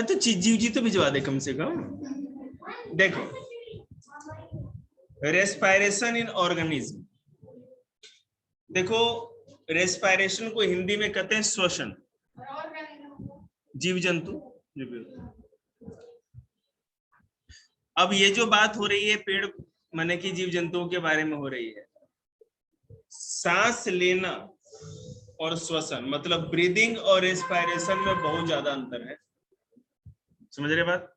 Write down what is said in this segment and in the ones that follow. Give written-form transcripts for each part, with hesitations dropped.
तो जीव जी तो भिजवा दे कम से कम। देखो, रेस्पायरेशन इन ऑर्गेनिज्म, देखो रेस्पायरेशन को हिंदी में कहते हैं श्वसन, जीव जंतु। अब ये जो बात हो रही है पेड़ माने कि जीव जंतुओं के बारे में हो रही है, सांस लेना और श्वसन मतलब ब्रीदिंग और रेस्पायरेशन में बहुत ज्यादा अंतर है। समझ रहे बात?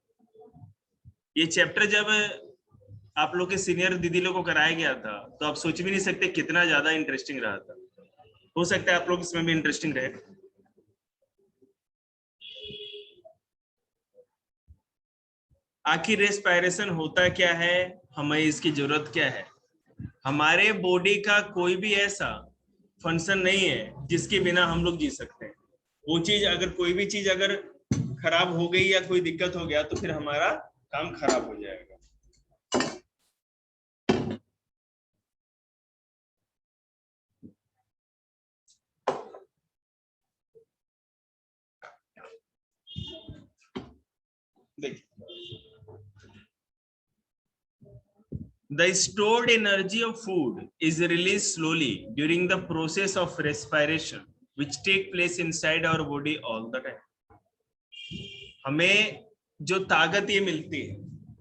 ये चैप्टर जब आप लोग के सीनियर दीदी लोग को कराया गया था तो आप सोच भी नहीं सकते कितना ज्यादा इंटरेस्टिंग रहा था। हो सकता है आप लोग इसमें भी इंटरेस्टिंग रहे। आखिर रेस्पायरेशन होता क्या है, हमें इसकी जरूरत क्या है? हमारे बॉडी का कोई भी ऐसा फंक्शन नहीं है जिसके बिना हम लोग जी सकते हैं। वो चीज अगर कोई भी चीज अगर खराब हो गई या कोई दिक्कत हो गया तो फिर हमारा काम खराब हो जाएगा। देखिए, the stored energy of food is released slowly during the process of respiration which take place inside our body all the time. हमें जो ताकत ये मिलती है,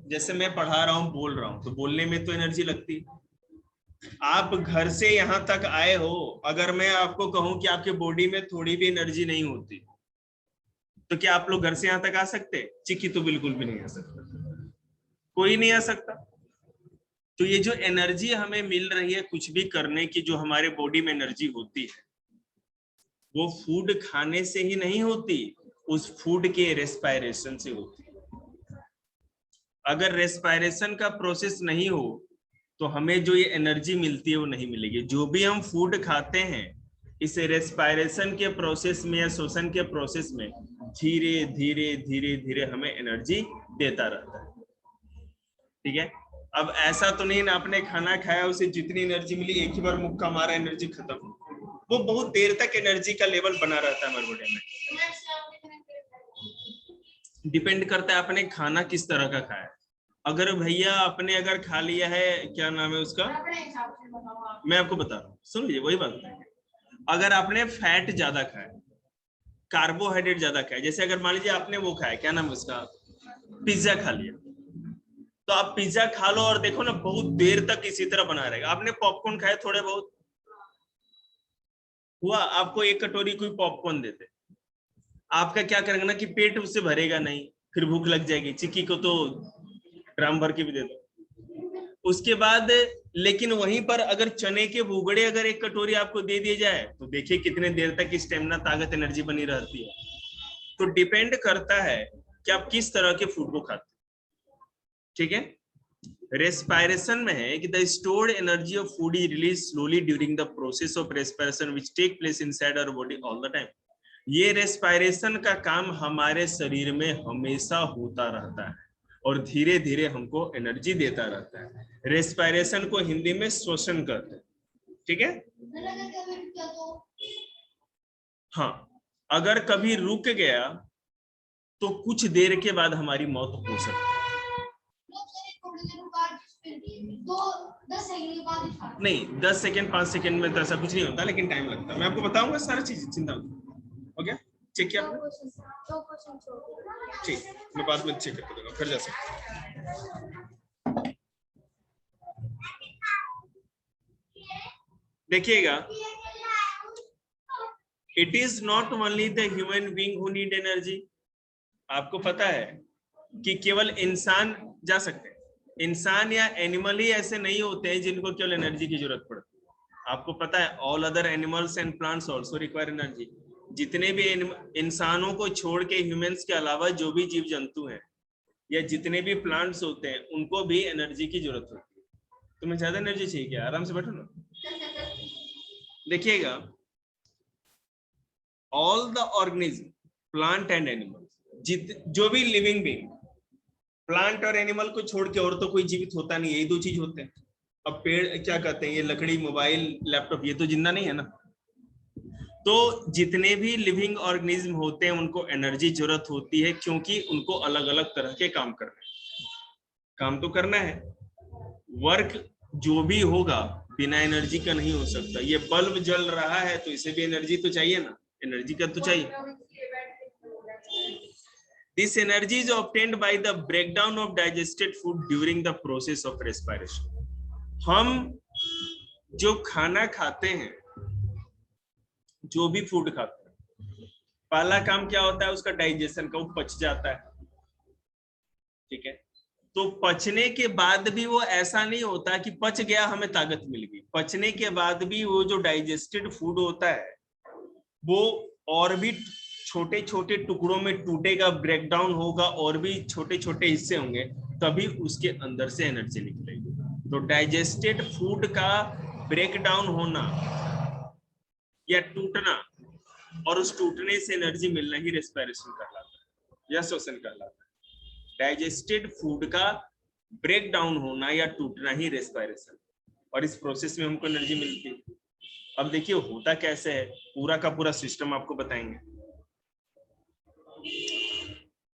जैसे मैं पढ़ा रहा हूँ बोल रहा हूँ तो बोलने में तो एनर्जी लगती है। आप घर से यहाँ तक आए हो, अगर मैं आपको कहूं कि आपके बॉडी में थोड़ी भी एनर्जी नहीं होती तो क्या आप लोग घर से यहाँ तक आ सकते? चिक्की तो बिल्कुल भी नहीं आ सकता, कोई नहीं आ सकता। तो ये जो एनर्जी हमें मिल रही है कुछ भी करने की, जो हमारे बॉडी में एनर्जी होती है वो फूड खाने से ही नहीं होती, उस फूड के रेस्पायरेशन से होती है। अगर रेस्पायरेशन का प्रोसेस नहीं हो तो हमें जो ये एनर्जी मिलती है वो नहीं मिलेगी। जो भी हम फूड खाते हैं इस रेस्पायरेशन के प्रोसेस में या श्वसन के प्रोसेस में धीरे धीरे धीरे धीरे हमें एनर्जी देता रहता है। ठीक है, अब ऐसा तो नहीं ना आपने खाना खाया उसे जितनी एनर्जी मिली एक ही बार मुक्का मारा एनर्जी खत्म, वो बहुत देर तक एनर्जी का लेवल बना रहता है हमारे बॉडी में। डिपेंड करता है आपने खाना किस तरह का खाया। अगर भैया आपने अगर खा लिया है, क्या नाम है उसका, मैं आपको बता रहा हूँ सुन लीजिए, वही बात है। अगर आपने फैट ज्यादा खाया, कार्बोहाइड्रेट ज्यादा खाया, जैसे अगर मान लीजिए आपने वो खाया, क्या नाम है उसका, पिज्जा खा लिया, तो आप पिज्जा खा लो और देखो ना बहुत देर तक इसी तरह बना रहेगा। आपने पॉपकॉर्न खाए थोड़े बहुत हुआ, आपको एक कटोरी कोई पॉपकॉर्न देते, आपका क्या करेंगे ना कि पेट उससे भरेगा नहीं, फिर भूख लग जाएगी, चिक्की को तो ड्राम भर के भी दे दो। उसके बाद लेकिन वहीं पर अगर चने के भूगड़े अगर एक कटोरी आपको दे दिए जाए तो देखिए कितने देर तक स्टेमिना ताकत एनर्जी बनी रहती है। तो डिपेंड करता है कि आप किस तरह के फूड को खाते हैं। ठीक है, रेस्पायरेशन में है कि the stored energy of food is release slowly during the process of respiration which take place inside our body all the time. ये रेस्पायरेशन का काम हमारे शरीर में हमेशा होता रहता है और धीरे धीरे हमको एनर्जी देता रहता है। रेस्पायरेशन को हिंदी में श्वसन कहते हैं। ठीक है, हाँ, अगर कभी रुक गया तो कुछ देर के बाद हमारी मौत हो सकती है। नहीं 10 सेकेंड 5 सेकेंड में तो ऐसा कुछ नहीं होता, लेकिन टाइम लगता है। मैं आपको बताऊंगा सारी चीजें, चिंता मत। हो गया, चेक किया आपने? ठीक, मैं बाद में चेक करके दूंगा, फिर जा सकते। देखिएगा, it is not only the human being who need energy. आपको पता है कि केवल इंसान जा सकते हैं, इंसान या एनिमल ही ऐसे नहीं होते हैं जिनको केवल एनर्जी की जरूरत पड़ती है। आपको पता है all other animals and plants also require energy. जितने भी इंसानों को छोड़ के ह्यूमंस के अलावा जो भी जीव जंतु हैं या जितने भी प्लांट्स होते हैं उनको भी एनर्जी की जरूरत होती है। तुम्हें ज्यादा एनर्जी चाहिए क्या? आराम से बैठो ना। देखिएगा, all the organism plant and animal, जो भी लिविंग बीइंग, प्लांट और एनिमल को छोड़ के और तो कोई जीवित होता नहीं, यही दो चीज होते हैं। अब पेड़ क्या कहते हैं, ये लकड़ी मोबाइल लैपटॉप ये तो जिंदा नहीं है ना। तो जितने भी लिविंग ऑर्गेनिज्म होते हैं उनको एनर्जी जरूरत होती है, क्योंकि उनको अलग अलग तरह के काम करने हैं। काम तो करना है, वर्क जो भी होगा बिना एनर्जी का नहीं हो सकता। ये बल्ब जल रहा है तो इसे भी एनर्जी तो चाहिए ना, एनर्जी का तो चाहिए। This energy is obtained by the breakdown of digested food during the process of respiration. हम जो खाना खाते हैं, जो भी फूड खाते हैं, पहला काम क्या होता है उसका, डाइजेशन का, वो पच जाता है। ठीक है, तो पचने के बाद भी वो ऐसा नहीं होता कि पच गया हमें ताकत मिल गई। पचने के बाद भी वो जो डाइजेस्टेड फूड होता है वो और भी छोटे छोटे टुकड़ों में टूटेगा, ब्रेकडाउन होगा, और भी छोटे छोटे हिस्से होंगे, तभी उसके अंदर से एनर्जी निकलेगी। तो डाइजेस्टेड फूड का ब्रेकडाउन होना या टूटना, और उस टूटने से एनर्जी मिलना ही रेस्पिरेशन कहलाता है या श्वसन कहलाता है। डाइजेस्टेड फूड का ब्रेक डाउन होना या टूटना ही रेस्पिरेशन, और इस प्रोसेस में हमको एनर्जी मिलती है। अब देखिए होता कैसे है, पूरा का पूरा सिस्टम आपको बताएंगे।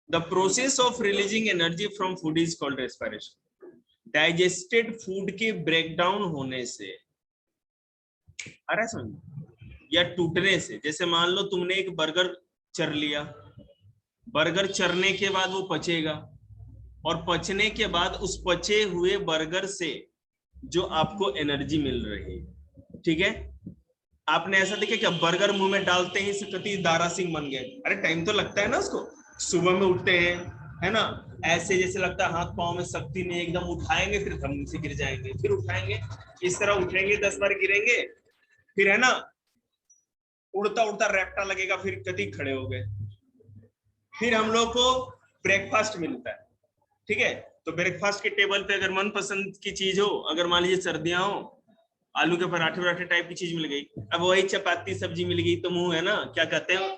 The process of releasing energy from food is called respiration. Digested food के ब्रेक डाउन होने से, अरे समझ, या टूटने से, जैसे मान लो तुमने एक बर्गर चर लिया, बर्गर चरने के बाद वो पचेगा, और पचने के बाद उस पचे हुए बर्गर से जो आपको एनर्जी मिल रही है, ठीक है। आपने ऐसा देखा क्या, बर्गर मुंह में डालते ही सकती दारा सिंह बन गए? अरे टाइम तो लगता है ना उसको, सुबह में उठते हैं, है ना, ऐसे जैसे लगता है हाथ पांव में शक्ति नहीं, एकदम उठाएंगे फिर धम से गिर जाएंगे, फिर उठाएंगे, इस तरह उठेंगे 10 बार गिरेंगे, फिर है ना उड़ता उड़ता रैप्टा लगेगा, फिर कति खड़े हो गए। फिर हम लोग को ब्रेकफास्ट मिलता है, ठीक है। तो ब्रेकफास्ट के टेबल पे अगर मनपसंद की चीज हो, अगर मान लीजिए सर्दियां हो, आलू के पराठे वराठे टाइप की चीज मिल गई, अब वही चपाती सब्जी मिल गई, तो मुंह है ना क्या कहते हैं,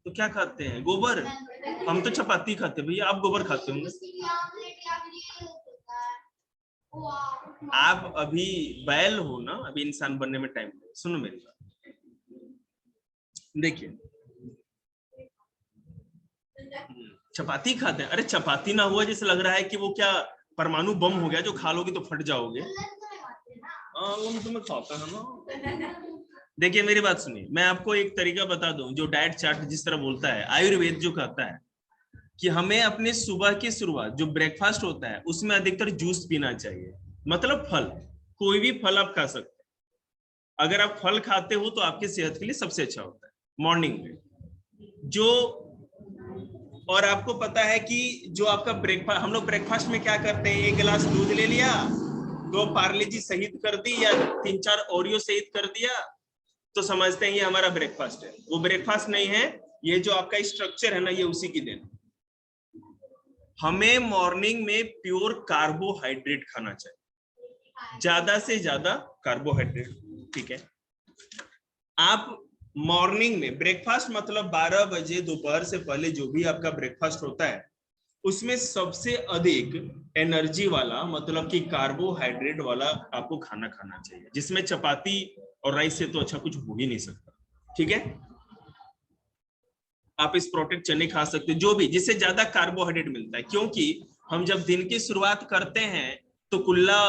तो क्या खाते हैं, गोबर। हम तो चपाती खाते हैं भैया, आप गोबर खाते होंगे। आप अभी बैल हो ना, अभी इंसान बनने में टाइम है। सुनो मेरी बात, देखिए चपाती खाते हैं, अरे चपाती ना हुआ जैसे लग रहा है कि वो क्या परमाणु बम हो गया जो खा लोगे तो फट जाओगे। वो तो मैं खाता है ना। देखिए मेरी बात सुनिए, मैं आपको एक तरीका बता दूं, जो डाइट चार्ट जिस तरह बोलता है, आयुर्वेद जो कहता है कि हमें अपने सुबह की शुरुआत जो ब्रेकफास्ट होता है उसमें अधिकतर जूस पीना चाहिए, मतलब फल, कोई भी फल आप खा सकते हैं। अगर आप फल खाते हो तो आपकी सेहत के लिए सबसे अच्छा होता है मॉर्निंग में जो। और आपको पता है कि जो आपका ब्रेकफास्ट, हम लोग ब्रेकफास्ट में क्या करते हैं, 1 गिलास दूध ले लिया, 2 पार्ले जी शहीद कर दी, या 3-4 ओरियो शहीद कर दिया, तो समझते हैं ये हमारा ब्रेकफास्ट है। वो ब्रेकफास्ट नहीं है, ये जो आपका स्ट्रक्चर है ना, ये उसी की देन। हमें मॉर्निंग में प्योर कार्बोहाइड्रेट खाना चाहिए, ज्यादा से ज्यादा कार्बोहाइड्रेट, ठीक है। आप मॉर्निंग में ब्रेकफास्ट मतलब 12 बजे दोपहर से पहले जो भी आपका ब्रेकफास्ट होता है, उसमें सबसे अधिक एनर्जी वाला, मतलब कि कार्बोहाइड्रेट वाला आपको खाना खाना चाहिए, जिसमें चपाती और राइस से तो अच्छा कुछ हो ही नहीं सकता, ठीक है। आप इस प्रोटीन चने खा सकते हैं, जो भी जिससे ज्यादा कार्बोहाइड्रेट मिलता है, क्योंकि हम जब दिन की शुरुआत करते हैं तो कुल्ला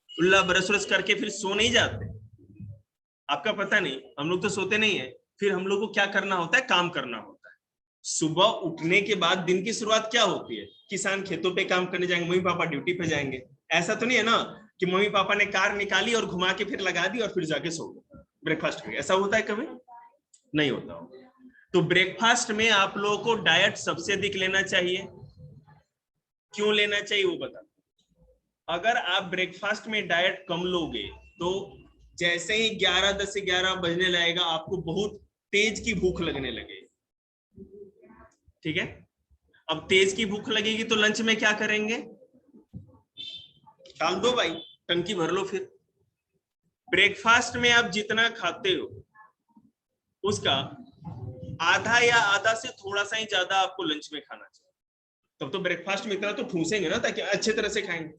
उल्ला ब्रश व्रश करके फिर सो नहीं जाते, आपका पता नहीं, हम लोग तो सोते नहीं है, फिर हम लोग को क्या करना होता है, काम करना होता है। सुबह उठने के बाद दिन की शुरुआत क्या होती है, किसान खेतों पे काम करने जाएंगे, मम्मी पापा ड्यूटी पे जाएंगे। ऐसा तो नहीं है ना कि मम्मी पापा ने कार निकाली और घुमा के फिर लगा दी और फिर जाके सो गए ब्रेकफास्ट करके, ऐसा होता है कभी? नहीं होता। तो ब्रेकफास्ट में आप लोगों को डाइट सबसे अधिक लेना चाहिए। क्यों लेना चाहिए वो बता, अगर आप ब्रेकफास्ट में डाइट कम लोगे तो जैसे ही 11 से 11 बजने लगेगा आपको बहुत तेज की भूख लगने लगेगी, ठीक है। अब तेज की भूख लगेगी तो लंच में क्या करेंगे, डाल दो भाई, टंकी भर लो। फिर ब्रेकफास्ट में आप जितना खाते हो उसका आधा या आधा से थोड़ा सा ही ज्यादा आपको लंच में खाना चाहिए, तब तो ब्रेकफास्ट में इतना तो ठूसेंगे ना ताकि अच्छे तरह से खाएंगे।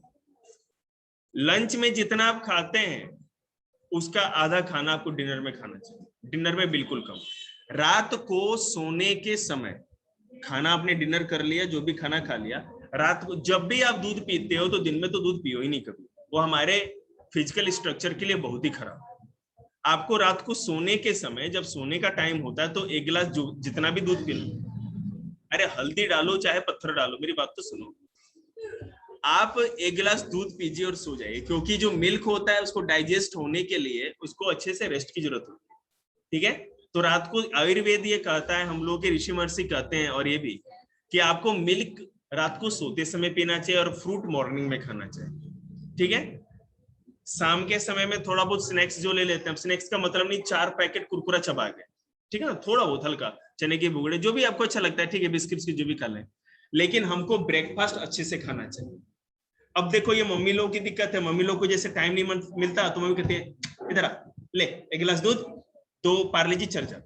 लंच में जितना आप खाते हैं उसका आधा खाना आपको डिनर में खाना चाहिए, डिनर में बिल्कुल कम। रात को सोने के समय खाना आपने डिनर कर लिया, जो भी खाना खा लिया, रात को जब भी आप दूध पीते हो तो दिन में तो दूध पियो ही नहीं कभी, वो हमारे फिजिकल स्ट्रक्चर के लिए बहुत ही खराब। आपको रात को सोने के समय, जब सोने का टाइम होता है, तो 1 गिलास जितना भी दूध पी लो, अरे हल्दी डालो चाहे पत्थर डालो, मेरी बात तो सुनो, आप 1 गिलास दूध पीजिए और सो जाइए, क्योंकि जो मिल्क होता है उसको डाइजेस्ट होने के लिए उसको अच्छे से रेस्ट की जरूरत होती है, ठीक है। तो रात को आयुर्वेद ये कहता है, हम लोग के ऋषि महर्षि कहते हैं, और ये भी कि आपको मिल्क रात को सोते समय पीना चाहिए और फ्रूट मॉर्निंग में खाना चाहिए, ठीक है। शाम के समय में थोड़ा बहुत स्नैक्स जो ले लेते हैं, स्नैक्स का मतलब नहीं 4 पैकेट कुरकुरा चबा गए, ठीक है ना, थोड़ा बहुत हल्का, चने के बुगड़े, जो भी आपको अच्छा लगता है, ठीक है, बिस्किट्स की जो भी खा लें, लेकिन हमको ब्रेकफास्ट अच्छे से खाना चाहिए। अब देखो ये मम्मी लोग की दिक्कत है, मम्मी लोग को जैसे टाइम नहीं मिलता तो मम्मी कहती है इधर आ, ले 1 गिलास दूध, 2 पार्ले जी चर्चा,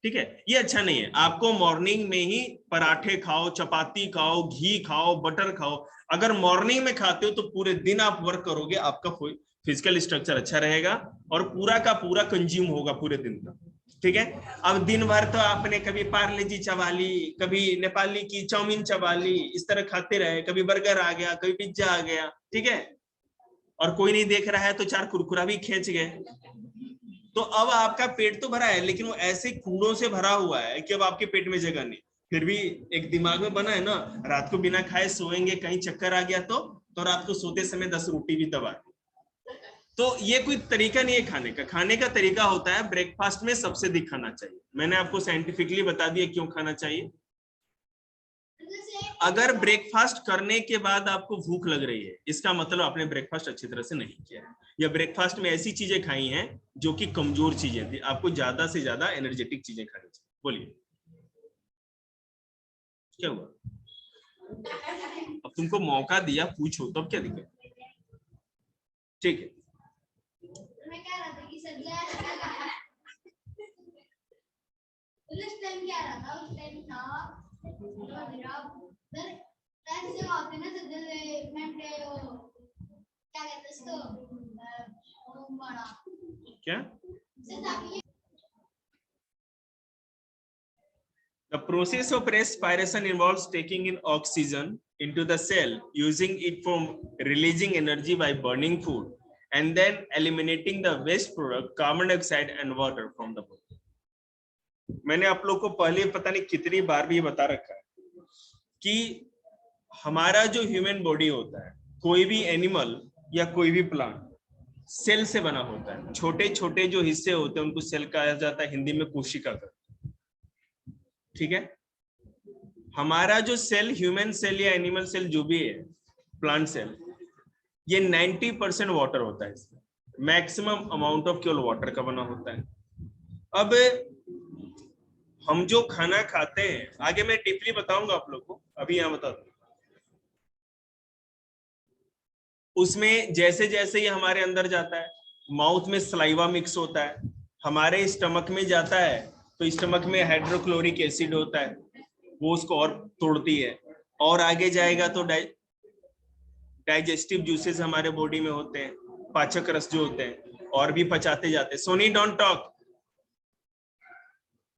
ठीक है। ये अच्छा नहीं है। आपको मॉर्निंग में ही पराठे खाओ, चपाती खाओ, घी खाओ, बटर खाओ। अगर मॉर्निंग में खाते हो तो पूरे दिन आप वर्क करोगे, आपका फिजिकल स्ट्रक्चर अच्छा रहेगा और पूरा का पूरा कंज्यूम होगा पूरे दिन का, ठीक है। अब दिन भर तो आपने कभी पार्ले जी चबा ली, कभी नेपाली की चाउमीन चबा ली, इस तरह खाते रहे, कभी बर्गर आ गया, कभी पिज्जा आ गया, ठीक है, और कोई नहीं देख रहा है तो 4 कुरकुरा भी खींच गए, तो अब आपका पेट तो भरा है, लेकिन वो ऐसे कूड़ों से भरा हुआ है कि अब आपके पेट में जगह नहीं। फिर भी एक दिमाग में बना है ना, रात को बिना खाए सोएंगे, कहीं चक्कर आ गया तो रात को सोते समय 10 रोटी भी दबा। तो ये कोई तरीका नहीं है खाने का। खाने का तरीका होता है ब्रेकफास्ट में सबसे अधिक खाना चाहिए। मैंने आपको साइंटिफिकली बता दिया क्यों खाना चाहिए। अगर ब्रेकफास्ट करने के बाद आपको भूख लग रही है, इसका मतलब आपने ब्रेकफास्ट अच्छी तरह से नहीं किया है, या ब्रेकफास्ट में ऐसी चीजें खाई हैं जो कि कमजोर चीजें थी। आपको ज्यादा से ज्यादा एनर्जेटिक चीजें खानी चाहिए। बोलिए क्या हुआ? अब तुमको मौका दिया, पूछो, तब क्या दिक्कत? ठीक है, मैं कह रहा था कि उस टाइम क्या रहा था, उस टाइम था ऐसे होते ना क्या कहते हैं इसको, क्या? The process of respiration involves taking in oxygen into the cell, using it for releasing energy by burning food, and then eliminating the waste product, carbon dioxide and water from the body. मैंने आप लोग को पहले पता नहीं कितनी बार भी ये बता रखा है कि हमारा जो ह्यूमन बॉडी होता है, कोई भी एनिमल या कोई भी प्लांट सेल से बना होता है। छोटे छोटे जो हिस्से होते हैं उनको सेल कहा जाता है, हिंदी में कोशिका का, ठीक है। हमारा जो सेल, ह्यूमन सेल या एनिमल सेल जो भी है, प्लांट सेल, ये 90% वाटर होता है, इसमें मैक्सिमम अमाउंट ऑफ केवल वाटर का बना होता है। अब हम जो खाना खाते हैं, आगे मैं डीपली बताऊंगा आप लोग को, अभी यहां बता दूं। उसमें जैसे जैसे ये हमारे अंदर जाता है, माउथ में सलाइवा मिक्स होता है, हमारे स्टमक में जाता है तो स्टमक में हाइड्रोक्लोरिक एसिड होता है, वो उसको और तोड़ती है, और आगे जाएगा तो डाइजेस्टिव जूसेस हमारे बॉडी में होते हैं, पाचक रस जो होते हैं, और भी पचाते जाते हैं। सोनी डोंट टॉक,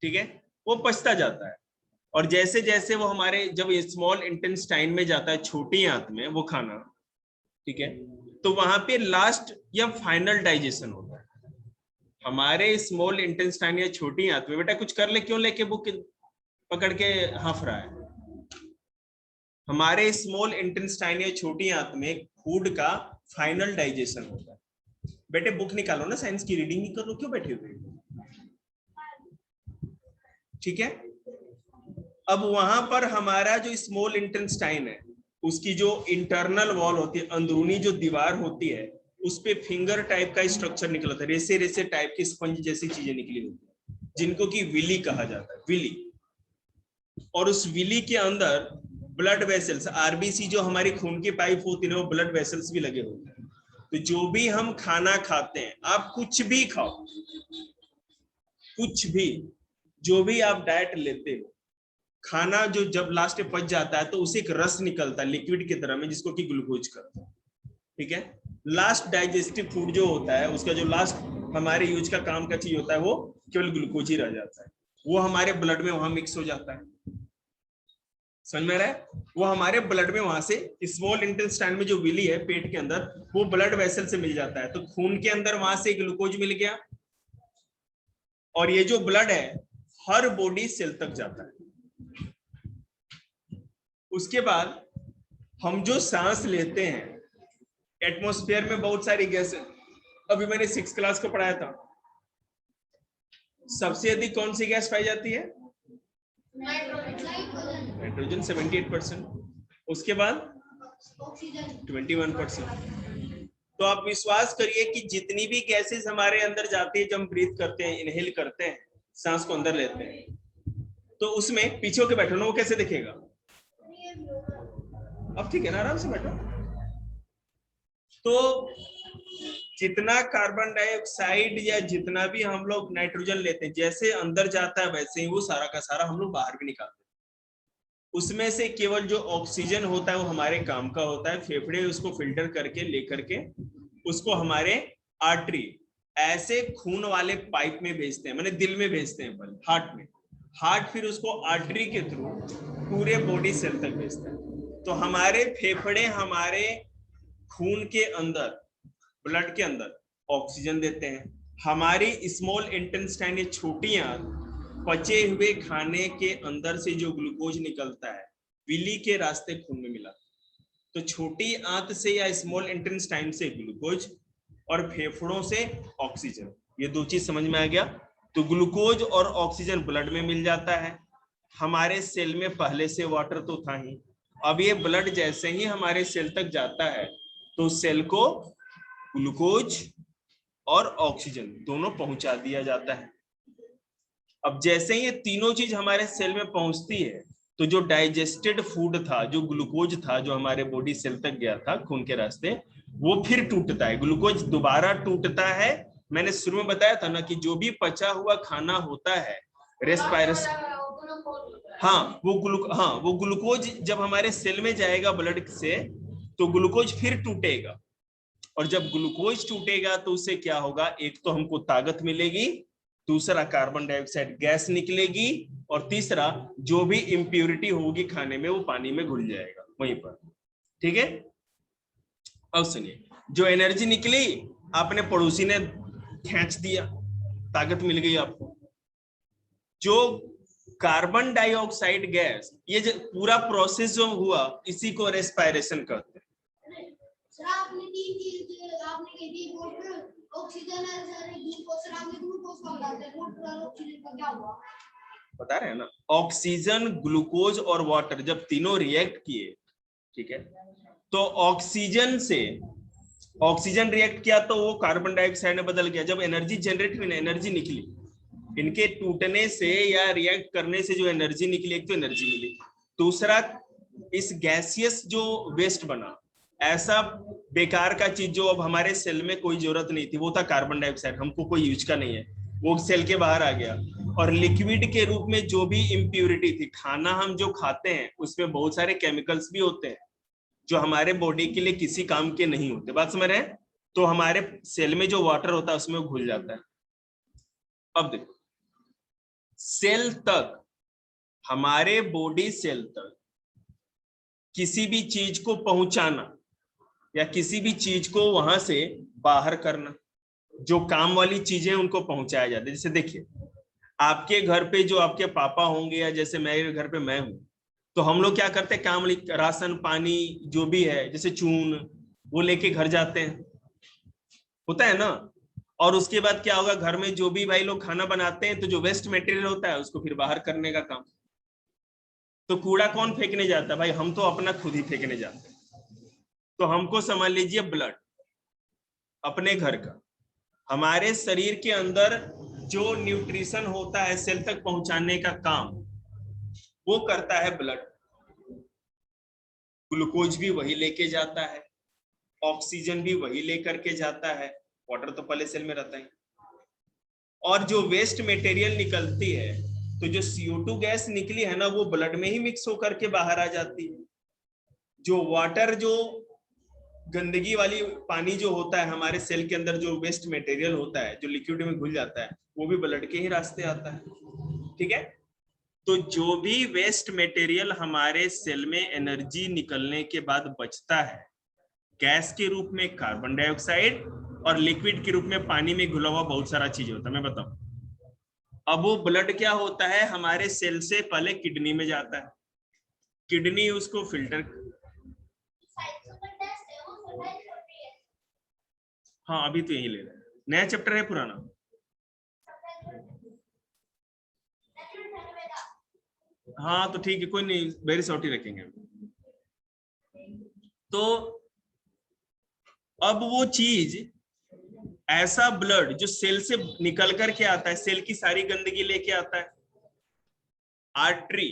ठीक है, वो पचता जाता है। और जैसे जैसे वो हमारे जब स्मॉल इंटेस्टाइन में जाता है, छोटी आंत में वो खाना, ठीक है, तो वहां पे लास्ट या फाइनल डाइजेशन होता है। हमारे स्मॉल इंटेस्टाइन या छोटी आंत में, बेटा कुछ कर ले, क्यों लेके बुक पकड़ के हंफ रहा है? हमारे स्मॉल इंटेस्टाइन या छोटी आंत में फूड का फाइनल डाइजेशन होता है। बेटे बुक निकालो ना, साइंस की रीडिंग ही कर लो, क्यों बैठे हुए? ठीक है, अब वहां पर हमारा जो स्मॉल इंटेस्टाइन है, उसकी जो इंटरनल वॉल होती है, अंदरूनी जो दीवार होती है, उस पे फिंगर टाइप का स्ट्रक्चर निकला था, रेसे रेसे टाइप की स्पंज जैसी चीजें निकली होती है, जिनको कि विली कहा जाता है, विली। और उस विली के अंदर ब्लड वेसल्स, आरबीसी जो हमारी खून की पाइप होती है, वो ब्लड वेसल्स भी लगे होते हैं। तो जो भी हम खाना खाते हैं, आप कुछ भी खाओ, कुछ भी, जो भी आप डाइट लेते हो, खाना जो जब लास्ट में पच जाता है तो उसे एक रस निकलता है लिक्विड की तरह में, जिसको कि ग्लूकोज कहते हैं, ठीक है। लास्ट डाइजेस्टिव फूड जो होता है, उसका जो लास्ट हमारे यूज का काम का चीज होता है, वो केवल ग्लूकोज ही रह जाता है। वो हमारे ब्लड में वहां मिक्स हो जाता है। समझ में आ रहा है? वो हमारे ब्लड में वहां से स्मॉल इंटेस्टाइन में जो विली है पेट के अंदर, वो ब्लड वेसल से मिल जाता है। तो खून के अंदर वहां से ग्लूकोज मिल गया, और ये जो ब्लड है हर बॉडी सेल तक जाता है। उसके बाद हम जो सांस लेते हैं, एटमॉस्फेयर में बहुत सारी गैस, अभी मैंने 6th क्लास को पढ़ाया था, सबसे अधिक कौन सी गैस पाई जाती है? नाइट्रोजन 78%, उसके बाद 21%। तो आप विश्वास करिए कि जितनी भी गैसेस हमारे अंदर जाती है, जब हम ब्रीथ करते हैं, इनहेल करते हैं, सांस को अंदर लेते हैं, तो उसमें पीछे के बैठो ना, वो कैसे दिखेगा? अब ठीक है ना, आराम से बैठो। तो जितना कार्बन डाइऑक्साइड या जितना भी हम लोग नाइट्रोजन लेते हैं, जैसे अंदर जाता है वैसे ही वो सारा का सारा हम लोग बाहर भी निकालते हैं। उसमें से केवल जो ऑक्सीजन होता है वो हमारे काम का होता है। फेफड़े उसको फिल्टर करके लेकर के उसको हमारे आर्टरी, ऐसे खून वाले पाइप में भेजते हैं, माने दिल में भेजते हैं, पर हार्ट में। हार्ट फिर उसको आर्टरी के थ्रू पूरे बॉडी सेल तक भेजता है। तो हमारे फेफड़े हमारे खून के अंदर, ब्लड के अंदर ऑक्सीजन देते हैं। हमारी स्मॉल इंटेस्टाइन, ये छोटी आंत, पचे हुए खाने के अंदर से जो ग्लूकोज निकलता है विली के रास्ते खून में मिला। तो छोटी आंत से या स्मॉल इंटेस्टाइन से ग्लूकोज, और फेफड़ों से ऑक्सीजन। ये दो चीज समझ में आ गया? तो ग्लूकोज और ऑक्सीजन ब्लड में मिल जाता है। हमारे सेल में पहले से वाटर तो था ही, अब ये ब्लड जैसे ही हमारे सेल तक जाता है तो सेल को ग्लूकोज और ऑक्सीजन दोनों पहुंचा दिया जाता है। अब जैसे ही ये तीनों चीज हमारे सेल में पहुंचती है, तो जो डाइजेस्टेड फूड था, जो ग्लूकोज था, जो हमारे बॉडी सेल तक गया था खून के रास्ते, वो फिर टूटता है, ग्लूकोज दोबारा टूटता है। मैंने शुरू में बताया था ना कि जो भी पचा हुआ खाना होता है, रेस्पायरस, वो ग्लूकोज जब हमारे सेल में जाएगा ब्लड से, तो ग्लूकोज फिर टूटेगा। और जब ग्लूकोज टूटेगा तो उससे क्या होगा? एक तो हमको ताकत मिलेगी, दूसरा कार्बन डाइऑक्साइड गैस निकलेगी, और तीसरा जो भी इम्प्योरिटी होगी खाने में वो पानी में घुल जाएगा वहीं पर। ठीक है? अब सुनिए, जो एनर्जी निकली आपने पड़ोसी ने खींच दिया, ताकत मिल गई आपको। जो कार्बन डाइऑक्साइड गैस, ये जो पूरा प्रोसेस जो हुआ, इसी को रेस्पायरेशन कहते हैं। सर आपने तीन चीज आपने कही थी, ऑक्सीजन है सर, ग्लूकोज, सर आपने ग्लूकोज कम डालते हैं, ऑक्सीजन का क्या हुआ? बता रहे हैं ना, ऑक्सीजन, ग्लूकोज और वाटर जब तीनों रिएक्ट किए, ठीक है, तो ऑक्सीजन से ऑक्सीजन रिएक्ट किया तो वो कार्बन डाइऑक्साइड में बदल गया। जब एनर्जी जनरेट हुई ना, एनर्जी निकली, इनके टूटने से या रिएक्ट करने से जो एनर्जी निकली, एक तो एनर्जी मिली, दूसरा इस गैसियस जो वेस्ट बना, ऐसा बेकार का चीज जो अब हमारे सेल में कोई जरूरत नहीं थी, वो था कार्बन डाइऑक्साइड, हमको कोई यूज का नहीं है, वो सेल के बाहर आ गया। और लिक्विड के रूप में जो भी इम्प्यूरिटी थी, खाना हम जो खाते हैं उसमें बहुत सारे केमिकल्स भी होते हैं जो हमारे बॉडी के लिए किसी काम के नहीं होते, बात समझ रहे हैं? तो हमारे सेल में जो वाटर होता है उसमें वो घुल जाता है। अब देखो, सेल तक, हमारे बॉडी सेल तक किसी भी चीज को पहुंचाना या किसी भी चीज को वहां से बाहर करना, जो काम वाली चीजें उनको पहुंचाया जाता है। जैसे देखिए, आपके घर पे जो आपके पापा होंगे या जैसे मेरे घर पे मैं हूं, तो हम लोग क्या करते हैं, काम, राशन पानी जो भी है, जैसे चून, वो लेके घर जाते हैं, होता है ना। और उसके बाद क्या होगा, घर में जो भी भाई लोग खाना बनाते हैं, तो जो वेस्ट मटेरियल होता है उसको फिर बाहर करने का काम। तो कूड़ा कौन फेंकने जाता है भाई? हम तो अपना खुद ही फेंकने जाते हैं। तो हमको समझ लीजिए, ब्लड अपने घर का, हमारे शरीर के अंदर जो न्यूट्रिशन होता है सेल तक पहुंचाने का काम, वो करता है ब्लड। ग्लूकोज भी वही लेके जाता है, ऑक्सीजन भी वही लेकर के जाता है, वाटर तो पहले सेल में रहता है। और जो वेस्ट मटेरियल निकलती है, तो जो CO2 गैस निकली है ना, वो ब्लड में ही मिक्स होकर के बाहर आ जाती है। जो वाटर जो गंदगी वाली पानी जो होता है हमारे सेल के अंदर, जो वेस्ट मटेरियल होता है जो लिक्विड में घुल जाता है, वो भी ब्लड के ही रास्ते आता है। ठीक है, तो जो भी वेस्ट मटेरियल हमारे सेल में एनर्जी निकलने के बाद बचता है, गैस के रूप में कार्बन डाइऑक्साइड और लिक्विड के रूप में पानी में घुला हुआ बहुत सारा चीज होता है, मैं बताऊं। अब वो ब्लड क्या होता है, हमारे सेल से पहले किडनी में जाता है, किडनी उसको फिल्टर, हाँ अभी तो यही ले रहे हैं, नया चैप्टर है पुराना? हाँ तो ठीक है, कोई नहीं, वेरी शॉर्ट ही रखेंगे। तो अब वो चीज, ऐसा ब्लड जो सेल से निकल करके आता है, सेल की सारी गंदगी लेके आता है, आर्टरी,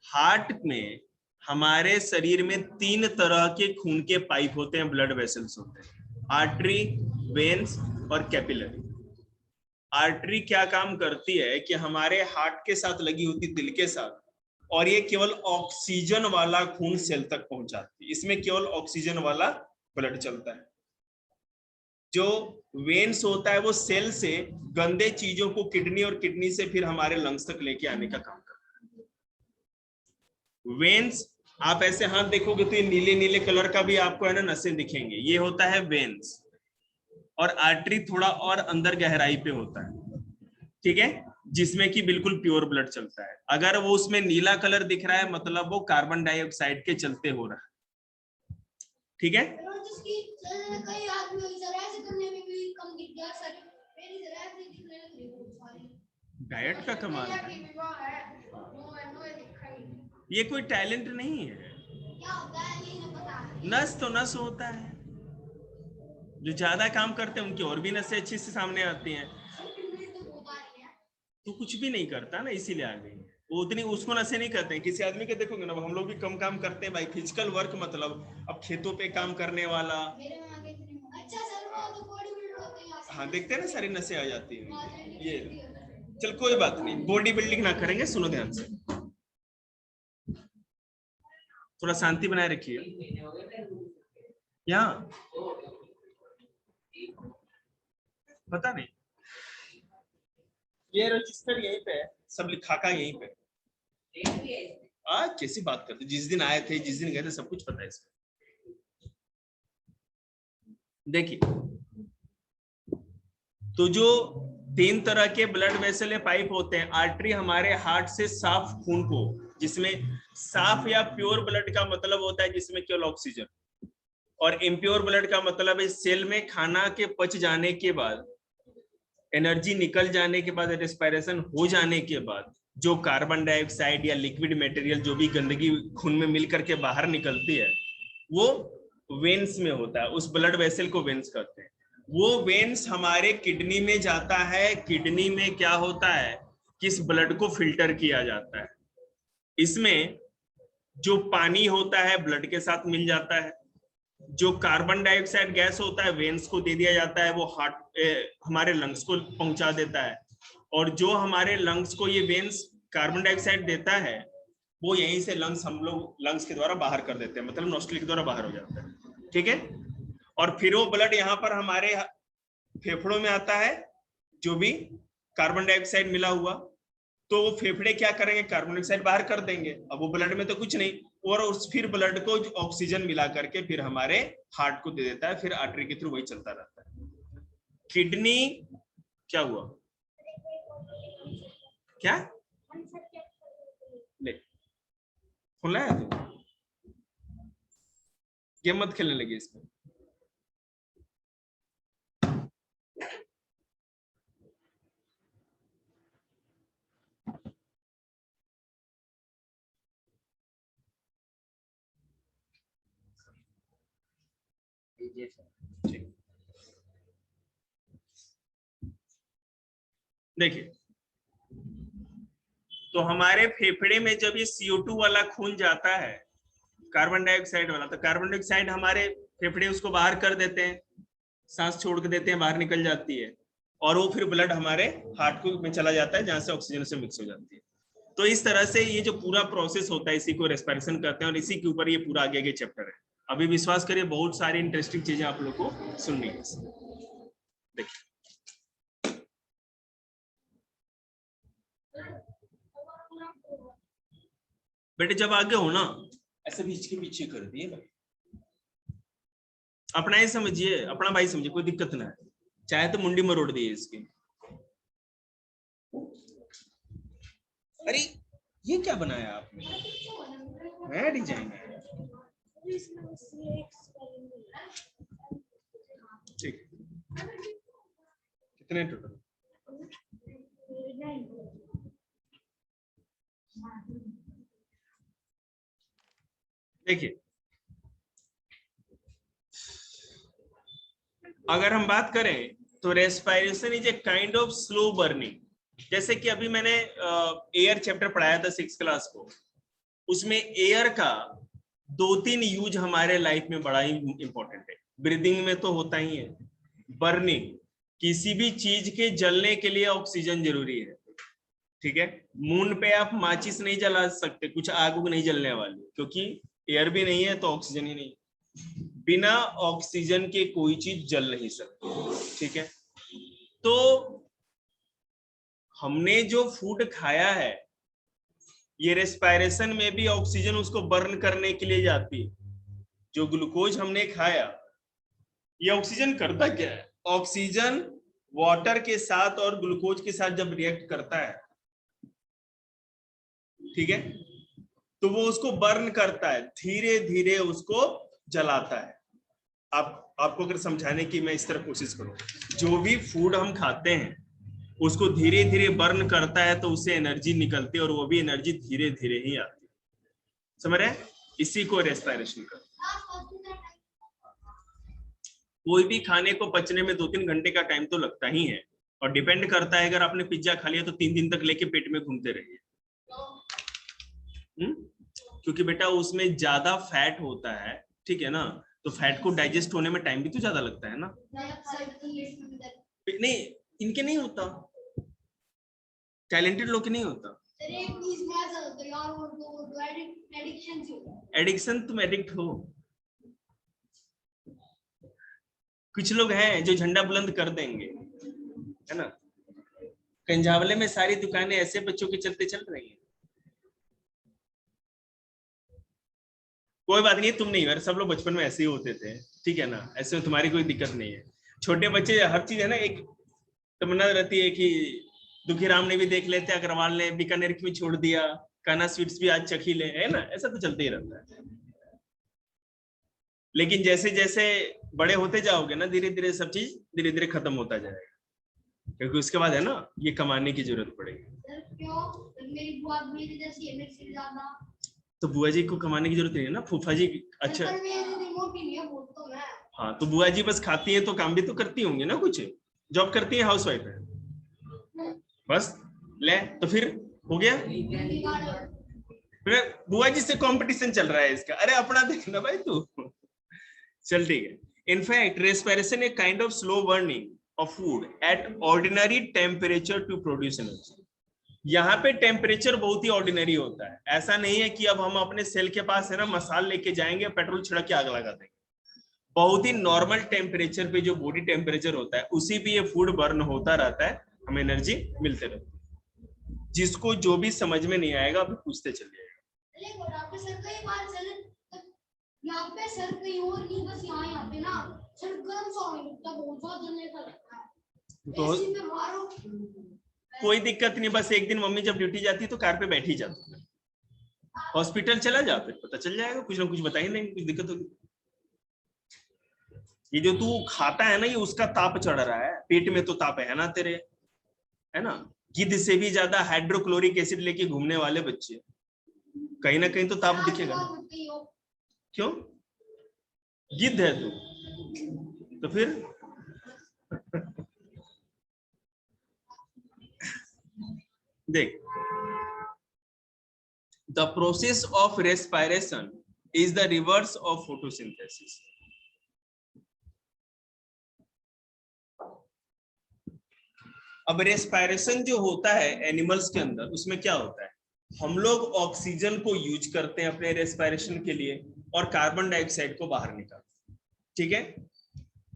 हार्ट में हमारे शरीर में 3 तरह के खून के पाइप होते हैं, ब्लड वेसल्स होते हैं, आर्टरी, वेन्स और कैपिलरी। आर्टरी क्या काम करती है कि हमारे हार्ट के साथ लगी होती, दिल के साथ, और ये केवल ऑक्सीजन वाला खून सेल तक पहुंचाती है, इसमें केवल ऑक्सीजन वाला ब्लड चलता है। जो वेन्स होता है वो सेल से गंदे चीजों को किडनी और किडनी से फिर हमारे लंग्स तक लेके आने का काम करता है। वेन्स, आप ऐसे हाथ देखोगे तो ये नीले नीले कलर का भी आपको है ना नसें दिखेंगे, ये होता है वेन्स। और आर्टरी थोड़ा और अंदर गहराई पे होता है, ठीक है, जिसमें कि बिल्कुल प्योर ब्लड चलता है। अगर वो उसमें नीला कलर दिख रहा है मतलब वो कार्बन डाइऑक्साइड के चलते हो रहा है, ठीक है। डाइट का कमाल है, ये कोई टैलेंट नहीं है, नस तो नस होता है, जो ज्यादा काम करते हैं उनकी और भी नसें अच्छी से सामने आती हैं। तो कुछ भी नहीं करता ना, इसीलिए आ गई वो उतनी, उसको नशे नहीं करते हैं। किसी आदमी के देखोगे ना, हम लोग भी कम काम करते हैं भाई, फिजिकल वर्क, मतलब अब खेतों पे काम करने वाला, हाँ देखते हैं ना, सारी नसें आ जाती हैं। ये चल कोई बात नहीं, बॉडी बिल्डिंग ना करेंगे, सुनो ध्यान से, थोड़ा शांति बनाए रखिए। यहाँ पता नहीं, ये रजिस्टर यहीं पे है, सब लिखा का यहीं पे। कैसी बात करते, जिस दिन आए थे जिस दिन गए थे सब कुछ पता है इसका। देखिए, तो जो 3 तरह के ब्लड वेसल या पाइप होते हैं, आर्टरी हमारे हार्ट से साफ खून को, जिसमें साफ या प्योर ब्लड का मतलब होता है जिसमें केवल ऑक्सीजन, और इम्प्योर ब्लड का मतलब है सेल में खाना के पच जाने के बाद, एनर्जी निकल जाने के बाद, रेस्पिरेशन हो जाने के बाद जो कार्बन डाइऑक्साइड या लिक्विड मटेरियल, जो भी गंदगी खून में मिल करके बाहर निकलती है, वो वेन्स में होता है, उस ब्लड वेसल को वेन्स कहते हैं। वो वेन्स हमारे किडनी में जाता है, किडनी में क्या होता है कि इस ब्लड को फिल्टर किया जाता है, इसमें जो पानी होता है ब्लड के साथ मिल जाता है, जो कार्बन डाइऑक्साइड गैस होता है वेन्स को दे दिया जाता है, वो हार्ट हमारे लंग्स को पहुंचा देता है, और जो हमारे लंग्स को ये वेन्स कार्बन डाइऑक्साइड देता है वो यहीं से लंग्स, हम लोग लंग्स के द्वारा बाहर कर देते हैं, मतलब नोस्ट्रल के द्वारा बाहर हो जाता है, ठीक है। और फिर वो ब्लड यहाँ पर हमारे फेफड़ों में आता है, जो भी कार्बन डाइऑक्साइड मिला हुआ, तो वो फेफड़े क्या करेंगे, कार्बन डाइऑक्साइड बाहर कर देंगे। अब वो ब्लड में तो कुछ नहीं, और उस फिर ब्लड को ऑक्सीजन मिला करके फिर हमारे हार्ट को दे देता है, फिर आर्टरी के थ्रू वही चलता रहता है। किडनी क्या हुआ, क्या ले खुला है, तो गेम मत खेलने लगे इसमें। देखिए, तो हमारे फेफड़े में जब ये CO2 वाला खून जाता है, कार्बन डाइऑक्साइड वाला, तो कार्बन डाइऑक्साइड हमारे फेफड़े उसको बाहर कर देते हैं, सांस छोड़ के देते हैं, बाहर निकल जाती है, और वो फिर ब्लड हमारे हार्ट को में चला जाता है, जहां से ऑक्सीजन से मिक्स हो जाती है। तो इस तरह से ये जो पूरा प्रोसेस होता है, इसी को रेस्पिरेशन कहते हैं, और इसी के ऊपर ये पूरा आगे चैप्टर है। अभी विश्वास करिए बहुत सारी इंटरेस्टिंग चीजें आप लोग को सुननी है। देखिए बेटे जब आगे हो ना ऐसे बीच के पीछे कर दिए भाई, अपना ही समझिए, अपना भाई समझिए, कोई दिक्कत ना है, चाहे तो मुंडी मरोड़ दिए इसकी। अरे ये क्या बनाया आपने, नया डिजाइन है। ठीक, कितने टोटल? देखिए अगर हम बात करें तो respiration is a kind of slow burning. जैसे कि अभी मैंने एयर चैप्टर पढ़ाया था 6th क्लास को, उसमें एयर का 2-3 यूज हमारे लाइफ में बड़ा ही इंपॉर्टेंट है। ब्रीदिंग में तो होता ही है, बर्निंग, किसी भी चीज के जलने के लिए ऑक्सीजन जरूरी है, ठीक है। मून पे आप माचिस नहीं जला सकते, कुछ आग उग नहीं जलने वाली, क्योंकि एयर भी नहीं है तो ऑक्सीजन ही नहीं, बिना ऑक्सीजन के कोई चीज जल नहीं सकती, ठीक है। तो हमने जो फूड खाया है ये रेस्पिरेशन में भी ऑक्सीजन उसको बर्न करने के लिए जाती है। जो ग्लूकोज हमने खाया ये ऑक्सीजन करता क्या है, ऑक्सीजन वाटर के साथ और ग्लूकोज के साथ जब रिएक्ट करता है, ठीक है, तो वो उसको बर्न करता है, धीरे धीरे उसको जलाता है। आपको अगर समझाने की मैं इस तरह कोशिश करूं, जो भी फूड हम खाते हैं उसको धीरे धीरे बर्न करता है तो उससे एनर्जी निकलती है और वो भी एनर्जी धीरे धीरे ही आती है, समझ रहे हैं? इसी को रेस्पिरेशन करते हैं। कोई भी खाने को पचने में 2-3 घंटे का टाइम तो लगता ही है, और डिपेंड करता है, अगर आपने पिज्जा खा लिया तो 3 दिन तक लेके पेट में घूमते रहिए, क्योंकि बेटा उसमें ज्यादा फैट होता है, ठीक है ना, तो फैट को डाइजेस्ट होने में टाइम भी तो ज्यादा लगता है ना। नहीं इनके नहीं होता, टैलेंटेड लोग के नहीं होता। एडिक्शन तुम एडिक्ट हो, कुछ लोग हैं जो झंडा बुलंद कर देंगे, है ना। कंझावले में सारी दुकानें ऐसे बच्चों के चलते चल रही हैं। कोई बात नहीं, तुम नहीं, सब लोग बचपन में ऐसे ही होते थे, ठीक है ना, ऐसे में तुम्हारी कोई दिक्कत नहीं है। छोटे बच्चे हर चीज है ना, एक तमन्ना रहती है कि दुखीराम ने भी देख लेते, अग्रवाल ने बीकानेर की भी छोड़ दिया, कान्हा स्वीट्स भी आज चखी ले, है ना, ऐसा तो चलते ही रहता है। लेकिन जैसे जैसे बड़े होते जाओगे ना, धीरे धीरे सब चीज धीरे धीरे खत्म होता जाएगा, क्योंकि उसके बाद है ना ये कमाने की जरूरत पड़ेगी। मेरी बुआ मेरी जैसी है, मेरे से ज्यादा। तो बुआ जी को कमाने की जरूरत नहीं है ना, फूफा जी अच्छा। हाँ तो बुआ जी बस खाती है तो काम भी तो करती होंगी ना, कुछ जॉब करती है, हाउस वाइफ है बस, ले तो फिर हो गया। फिर बुआ जी से कंपटीशन चल रहा है इसका, अरे अपना देखना भाई तू। चल ठीक है। In fact respiration a kind of slow burning of food at ordinary temperature to produce energy. यहाँ पे टेम्परेचर बहुत ही ऑर्डिनरी होता है, ऐसा नहीं है कि अब हम अपने सेल के पास है ना मसाल लेके जाएंगे, पेट्रोल छिड़क के आग लगा देंगे। बहुत ही नॉर्मल टेम्परेचर पे जो बॉडी टेम्परेचर होता है उसी पे ये फूड बर्न होता रहता है, हमें एनर्जी मिलते रहती है। जिसको जो भी समझ में नहीं आएगा अभी पूछते चलिएगा। यहाँ पे सर कहीं और नहीं, बस यहाँ पे ना सर गर्म सा होने लगता है, बहुत ज्यादा जलने सा लगता है। तो एसी में मारो कोई दिक्कत नहीं, बस एक दिन मम्मी जब ड्यूटी जाती है तो कार पे बैठ ही जाती है, हॉस्पिटल चला जा, फिर पता चल जाएगा, कुछ ना कुछ बता ही देंगे, कुछ दिक्कत होगी। ये जो तू खाता है ना ये उसका ताप चढ़ रहा है, पेट में तो ताप है ना तेरे, है ना। गिद्ध से भी ज्यादा हाइड्रोक्लोरिक एसिड लेके घूमने वाले बच्चे, कहीं ना कहीं तो ताप दिखेगा ना। क्यों, गिद्ध है तू तो फिर। देख, the process of respiration is the reverse of photosynthesis. अब रेस्पिरेशन जो होता है एनिमल्स के अंदर, उसमें क्या होता है, हम लोग ऑक्सीजन को यूज करते हैं अपने रेस्पिरेशन के लिए, और कार्बन डाइऑक्साइड को बाहर निकालते हैं। ठीक है,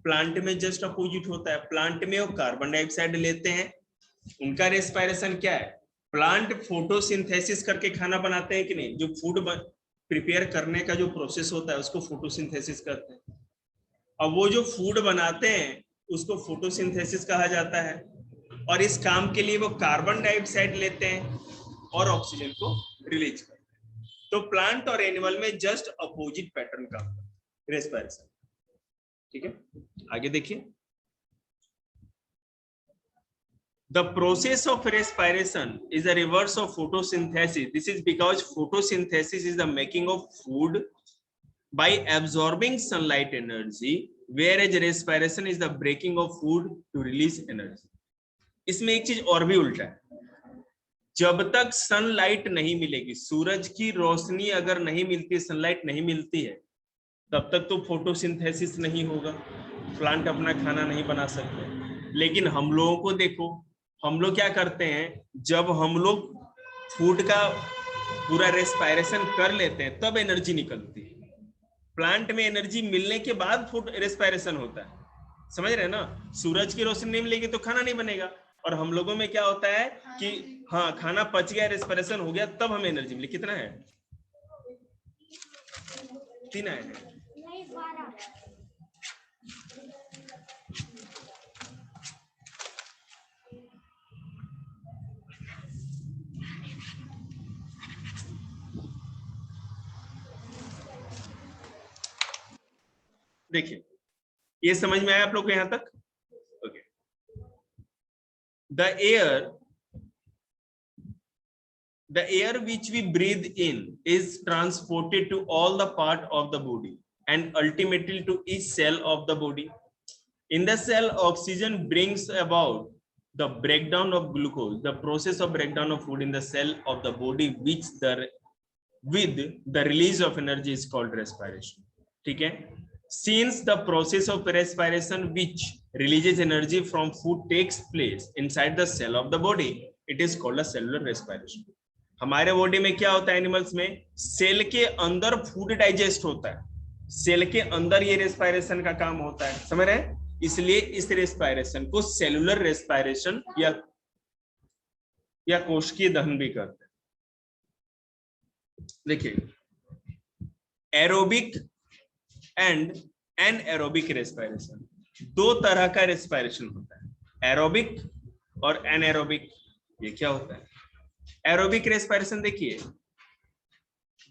प्लांट में जस्ट अपोजिट होता है। प्लांट में वो कार्बन डाइऑक्साइड लेते हैं, उनका रेस्पिरेशन क्या है, प्लांट फोटोसिंथेसिस करके खाना बनाते हैं कि नहीं, जो फूड प्रिपेयर करने का जो प्रोसेस होता है उसको फोटोसिंथेसिस करते हैं। अब वो जो फूड बनाते हैं उसको फोटोसिंथेसिस कहा जाता है, और इस काम के लिए वो कार्बन डाइऑक्साइड लेते हैं और ऑक्सीजन को रिलीज करते हैं। तो प्लांट और एनिमल में जस्ट अपोजिट पैटर्न काम करता है रेस्पिरेशन। ठीक है, आगे देखिए। The process of respiration is a reverse of photosynthesis. This is because photosynthesis is the making of food by absorbing sunlight energy, whereas respiration is the breaking of food to release energy. इसमें एक चीज और भी उल्टा है, जब तक sunlight नहीं मिलेगी, सूरज की रोशनी अगर नहीं मिलती, सनलाइट नहीं मिलती है, तब तक तो फोटोसिंथेसिस नहीं होगा, प्लांट अपना खाना नहीं बना सकते। लेकिन हम लोगों को देखो, हम लोग क्या करते हैं, जब हम लोग फूड का पूरा रेस्पिरेशन कर लेते हैं तब एनर्जी निकलती है। प्लांट में एनर्जी मिलने के बाद फूड रेस्पिरेशन होता है, समझ रहे हैं ना। सूरज की रोशनी नहीं मिलेगी तो खाना नहीं बनेगा। और हम लोगों में क्या होता है कि हाँ खाना पच गया, रेस्पिरेशन हो गया, तब हमें एनर्जी मिली। कितना है? 3 आए हैं। देखिए, ये समझ में आया आप लोग को यहां तक? Okay. The air which we breathe in is transported to all the part of the body and ultimately to each cell of the body. In the cell, oxygen brings about the breakdown of glucose. The process of breakdown of food in the cell of the body, with the release of energy, is called respiration. ठीक है? Since the process of respiration which releases energy from food takes place inside the cell of the body, it is called a cellular respiration. हमारे body में क्या होता है, animals में cell के अंदर फूड डाइजेस्ट होता है, सेल के अंदर ये रेस्पिरेशन का काम होता है, समझ रहे हैं? इसलिए इस रेस्पिरेशन को सेलुलर रेस्पिरेशन या कोशिकीय दहन भी करते हैं। देखिए, एरोबिक एंड एनएरोबिक रेस्पिरेशन, 2 तरह का रेस्पिरेशन होता है, एरोबिक और एनएरोबिक। ये क्या होता है? एरोबिक रेस्पिरेशन देखिए,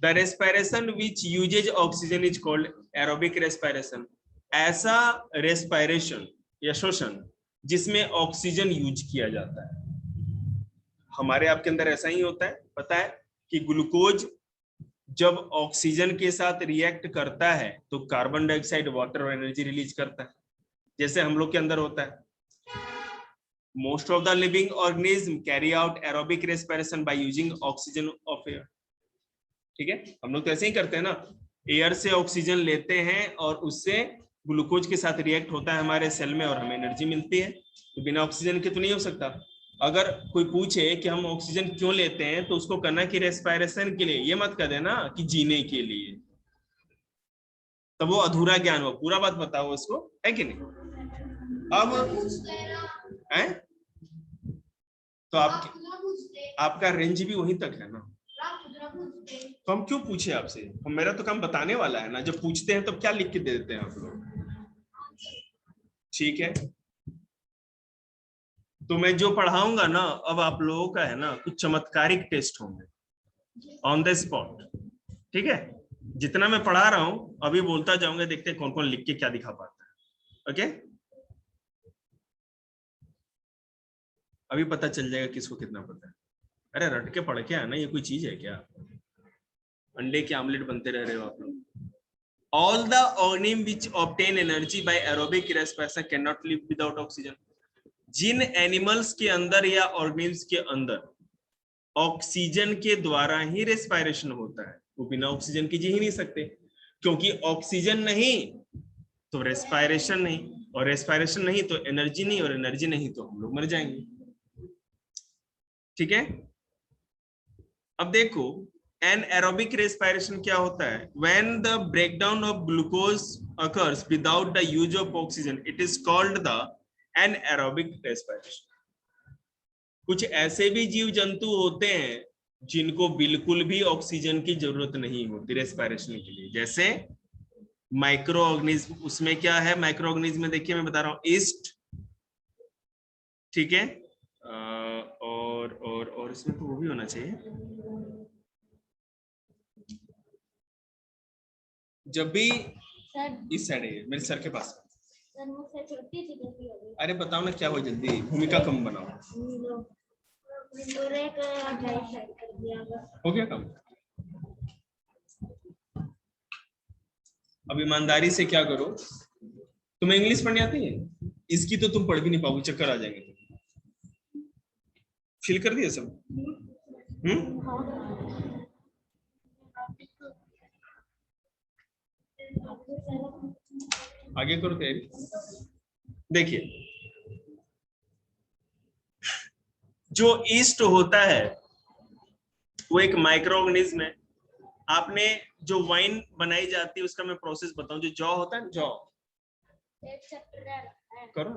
the respiration which uses oxygen is called aerobic respiration. ऐसा रेस्पिरेशन या श्वसन जिसमें ऑक्सीजन यूज किया जाता है। हमारे आपके अंदर ऐसा ही होता है, पता है कि ग्लूकोज जब ऑक्सीजन के साथ रिएक्ट करता है तो कार्बन डाइऑक्साइड, वाटर और एनर्जी रिलीज करता है, जैसे हम लोग के अंदर होता है। Most of the living organisms carry out aerobic respiration by using oxygen of air. ठीक है, हम लोग तो ऐसे ही करते हैं ना, एयर से ऑक्सीजन लेते हैं और उससे ग्लूकोज के साथ रिएक्ट होता है हमारे सेल में और हमें एनर्जी मिलती है। तो बिना ऑक्सीजन के तो नहीं हो सकता। अगर कोई पूछे कि हम ऑक्सीजन क्यों लेते हैं तो उसको कहना कि रेस्पिरेशन के लिए, ये मत कह देना कि जीने के लिए, तब वो अधूरा ज्ञान हो, पूरा बात बताओ उसको, है कि नहीं? अब है तो आपका रेंज भी वहीं तक है ना, तो हम क्यों पूछे आपसे? हम, मेरा तो काम बताने वाला है ना, जब पूछते हैं तो क्या लिख के दे देते हैं आप लोग। ठीक है, तो मैं जो पढ़ाऊंगा ना अब आप लोगों का है ना, कुछ चमत्कारिक टेस्ट होंगे ऑन द स्पॉट। ठीक है, जितना मैं पढ़ा रहा हूं अभी बोलता जाऊंगा, देखते हैं कौन कौन लिख के क्या दिखा पाता है। ओके, अभी पता चल जाएगा किसको कितना पता है। अरे रट के पढ़ के आना, ये कोई चीज है क्या? अंडे के आमलेट बनते रह रहे हो आप लोग। All the organisms which obtain energy by aerobic respiration cannot live without oxygen. Jin animals के अंदर या ऑर्गेनिम्स के अंदर ऑक्सीजन के द्वारा ही रेस्पिरेशन होता है, वो बिना ऑक्सीजन के जी ही नहीं सकते, क्योंकि ऑक्सीजन नहीं तो रेस्पिरेशन नहीं, और रेस्पिरेशन नहीं तो एनर्जी नहीं, और एनर्जी नहीं तो हम लोग मर जाएंगे। ठीक है, अब देखो एनएरोबिक रेस्पिरेशन क्या होता है? When the breakdown of glucose occurs without the use of oxygen, it is called the anaerobic respiration. कुछ ऐसे भी जीव जंतु होते हैं जिनको बिल्कुल भी ऑक्सीजन की जरूरत नहीं होती रेस्पिरेशन के लिए, जैसे माइक्रो ऑर्गेनिज्म। उसमें क्या है माइक्रो ऑर्गेनिज्म में? देखिए मैं बता रहा हूँ, ईस्ट, ठीक है, और इसमें तो वो भी होना चाहिए। जब भी इस साइड है, मेरे सर के पास। अरे बताओ ना क्या हो, जल्दी भूमिका कम बनाओ। हो गया काम? अब ईमानदारी से क्या करो, तुम्हें इंग्लिश पढ़नी आती है? इसकी तो तुम पढ़ भी नहीं पाओगे, चक्कर आ जाएंगे। फिल कर दिया सब? आगे करो तैयारी। देखिए जो ईस्ट होता है वो एक माइक्रो ऑर्गेनिज्म है। आपने जो वाइन बनाई जाती है उसका मैं प्रोसेस बताऊं। जो जौ होता है ना, जौ करो,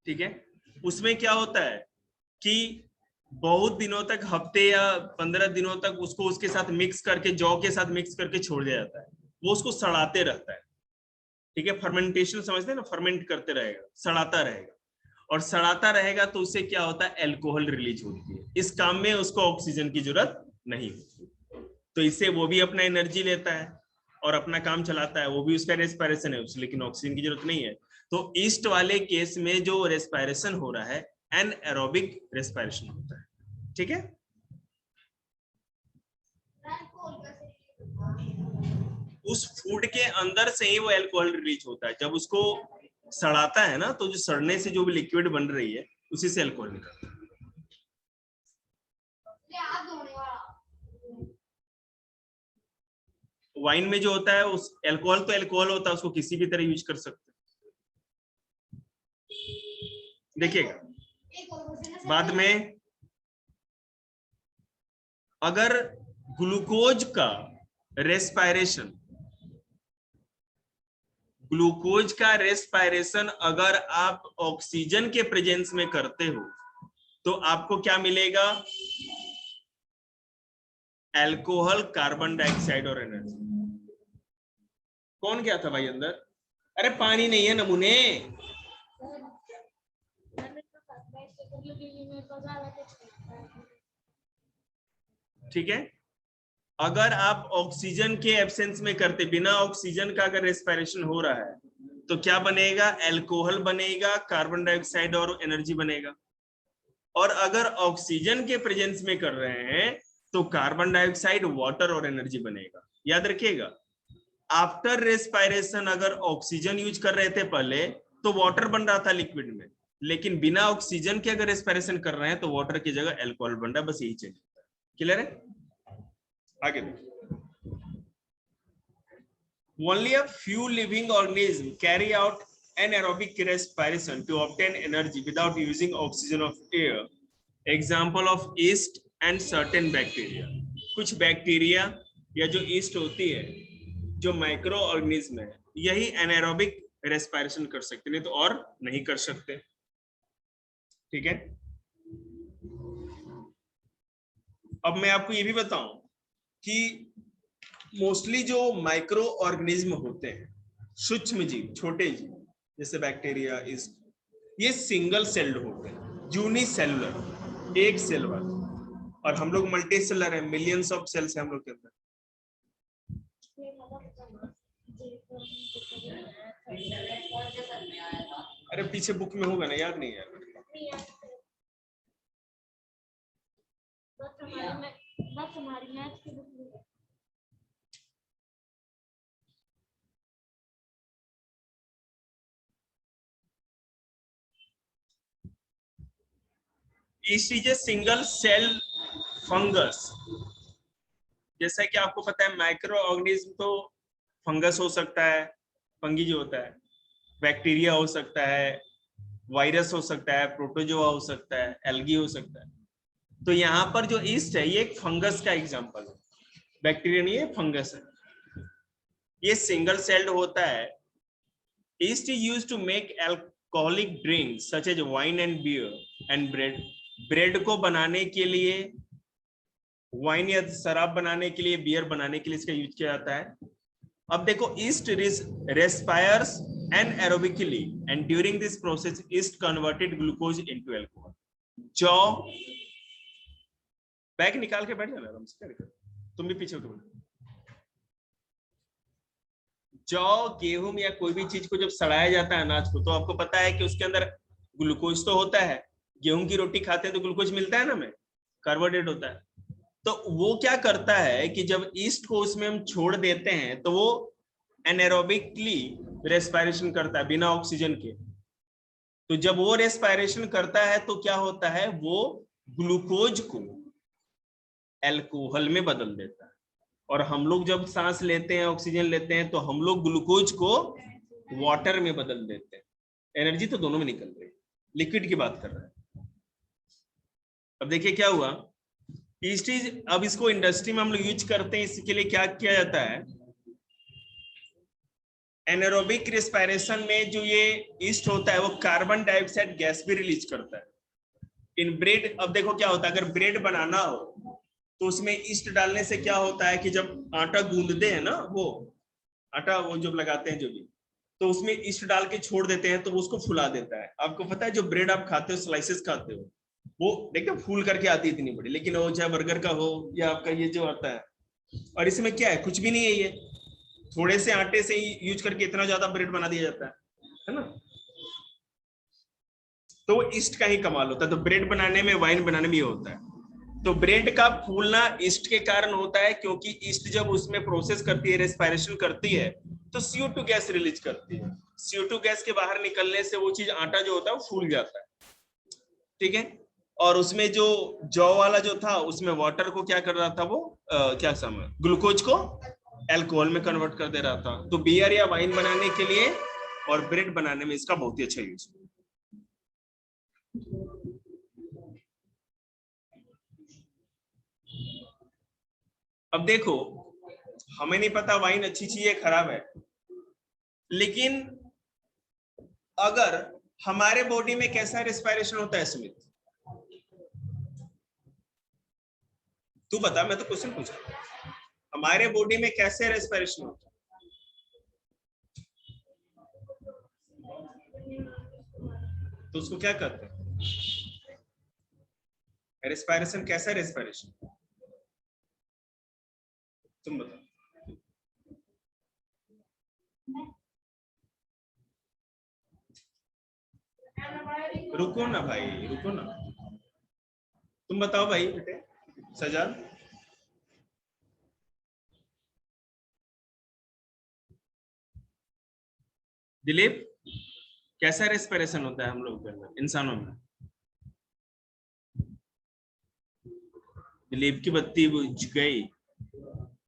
ठीक है। उसमें क्या होता है कि बहुत दिनों तक, हफ्ते या 15 दिनों तक उसको उसके साथ मिक्स करके, जौ के साथ मिक्स करके छोड़ दिया जाता है। वो उसको सड़ाते रहता है, ठीक है। फर्मेंटेशन समझते हैं ना, फर्मेंट करते रहेगा, सड़ाता रहेगा, और सड़ाता रहेगा तो उससे क्या होता है, अल्कोहल रिलीज होती है। इस काम में उसको ऑक्सीजन की जरूरत नहीं होती, तो इससे वो भी अपना एनर्जी लेता है और अपना काम चलाता है। वो भी उसका रेस्पिरेशन है उसे, लेकिन ऑक्सीजन की जरूरत नहीं है। तो ईस्ट वाले केस में जो रेस्पिरेशन हो रहा है एनएरोबिक रेस्पिरेशन होता है, ठीक है। उस फूड के अंदर से ही वो अल्कोहल रिलीज होता है। जब उसको सड़ाता है ना, तो जो सड़ने से जो भी लिक्विड बन रही है उसी से अल्कोहल निकलता है। वाइन में जो होता है उस अल्कोहल, तो अल्कोहल होता है, उसको किसी भी तरह यूज कर सकते हैं। देखिएगा बाद में, अगर ग्लूकोज का रेस्पिरेशन, ग्लूकोज का रेस्पिरेशन अगर आप ऑक्सीजन के प्रेजेंस में करते हो तो आपको क्या मिलेगा, अल्कोहल, कार्बन डाइऑक्साइड और एनर्जी। कौन गया था भाई अंदर? अरे पानी नहीं है नमूने। ठीक है, अगर आप ऑक्सीजन के एब्सेंस में करते, बिना ऑक्सीजन का अगर रेस्पिरेशन हो रहा है तो क्या बनेगा, अल्कोहल बनेगा, कार्बन डाइऑक्साइड और एनर्जी बनेगा। और अगर ऑक्सीजन के प्रेजेंस में कर रहे हैं तो कार्बन डाइऑक्साइड, वाटर और एनर्जी बनेगा। याद रखिएगा, आफ्टर रेस्पिरेशन अगर ऑक्सीजन यूज कर रहे थे पहले तो वाटर बन रहा था लिक्विड में, लेकिन बिना ऑक्सीजन के अगर रेस्पिरेशन कर रहे हैं तो वाटर की जगह अल्कोहल बन रहा है। बस यही चेंज होता है। क्लियर है? आगे देखिए, only a few living organisms carry out anaerobic respiration to obtain energy without using oxygen of air. Example of yeast and certain bacteria. कुछ बैक्टीरिया या जो ईस्ट होती है, जो माइक्रो ऑर्गेनिज्म है, यही एनाएरोबिक रेस्पिरेशन कर सकते, नहीं तो और नहीं कर सकते। ठीक है, अब मैं आपको ये भी बताऊं कि मोस्टली जो माइक्रो ऑर्गेनिज्म होते हैं, सूक्ष्म जीव, छोटे जीव, जैसे बैक्टीरिया, ईस्ट, ये सिंगल सेल्ड होते हैं, यूनिसेलुलर, एक सेल वाले। और हम लोग मल्टी सेलर है, मिलियंस ऑफ सेल्स है हम लोग के अंदर। अरे पीछे बुक में होगा ना, याद नहीं है? Yeast is a single cell fungus. जैसा कि आपको पता है माइक्रो ऑर्गेनिज्म तो फंगस हो सकता है, फंगी जो होता है, बैक्टीरिया हो सकता है, वायरस हो सकता है, प्रोटोजोआ हो सकता है, एल्गी हो सकता है। तो यहाँ पर जो ईस्ट है ये एक फंगस का एग्जाम्पल है, बैक्टीरिया नहीं है, फंगस है। ये सिंगल सेल्ड होता है। Yeast is used to make alcoholic drinks such as wine and beer and bread. Bread को बनाने के लिए, वाइन या शराब बनाने के लिए, बियर बनाने के लिए इसका यूज किया जाता है। अब देखो, east respires anaerobically and during this process yeast converted glucose into alcohol. जौ, बैग निकाल के बैठ जाना आराम से, तुम भी पीछे उठो। जौ, गेहूं या कोई भी चीज को जब सड़ाया जाता है, अनाज को, तो आपको पता है कि उसके अंदर ग्लूकोज तो होता है। गेहूं की रोटी खाते हैं तो ग्लूकोज मिलता है ना, हमें कार्बोहाइड्रेट होता है। तो वो क्या करता है कि जब ईस्ट को उसमें हम छोड़ देते हैं तो वो एनारोबिकली रेस्पायरेशन करता है बिना ऑक्सीजन के। तो जब वो रेस्पायरेशन करता है तो क्या होता है, वो ग्लूकोज को अल्कोहल में बदल देता है। और हम लोग जब सांस लेते हैं, ऑक्सीजन लेते हैं, तो हम लोग ग्लूकोज को वाटर में बदल देते हैं। एनर्जी तो दोनों में निकल रही है, लिक्विड की बात कर रहे हैं। अब देखिए क्या हुआ, ईस्ट इज, अब इसको इंडस्ट्री में हम लोग यूज करते हैं। इसके लिए क्या किया जाता है, एनारोबिक रेस्पिरेशन में जो ये ईस्ट होता है वो कार्बन डाइऑक्साइड गैस भी रिलीज करता है इन ब्रेड। अब देखो क्या होता है, अगर ब्रेड बनाना हो तो उसमें ईस्ट डालने से क्या होता है कि जब आटा गूंदते हैं ना, वो आटा वो जब लगाते हैं जो भी, तो उसमें ईस्ट डाल के छोड़ देते हैं तो वो उसको फुला देता है। आपको पता है जो ब्रेड आप खाते हो, स्लाइसेस खाते हो, वो देखते फूल करके आती है इतनी बड़ी, लेकिन वो चाहे बर्गर का हो या आपका ये जो आता है, और इसमें क्या है, कुछ भी नहीं है, ये थोड़े से आटे से ही यूज करके इतना ज्यादा ब्रेड बना दिया जाता है ना। तो ईस्ट का ही कमाल होता है। तो ब्रेड बनाने में, वाइन बनाने में ये होता है। तो ब्रेड का फूलना ईस्ट के कारण होता है, क्योंकि ईस्ट जब उसमें प्रोसेस करती है, रेस्पिरेशन करती है, तो CO2 गैस रिलीज करती है। CO2 गैस के बाहर निकलने से वो चीज, आटा जो होता है वो फूल जाता है, ठीक है। और उसमें जो जौ वाला जो था, उसमें वाटर को क्या कर रहा था, वो क्या समझ, ग्लूकोज को अल्कोहल में कन्वर्ट कर दे रहा था। तो बियर या वाइन बनाने के लिए और ब्रेड बनाने में इसका बहुत ही अच्छा यूज है। अब देखो, हमें नहीं पता वाइन अच्छी चीज है खराब है, लेकिन अगर हमारे बॉडी में कैसा रेस्पिरेशन होता है सुमित, तू बता, मैं तो क्वेश्चन पूछा, हमारे बॉडी में कैसे रेस्पिरेशन होता है? तो उसको क्या कहते हैं, रेस्पिरेशन कैसा रेस्पिरेशन, तुम बताओ। रुको ना भाई, रुको ना, तुम बताओ भाई बेटे, सजाद। दिलीप, कैसा रेस्पिरेशन होता है हम लोग के अंदर, इंसानों में? दिलीप की बत्ती बुझ गई।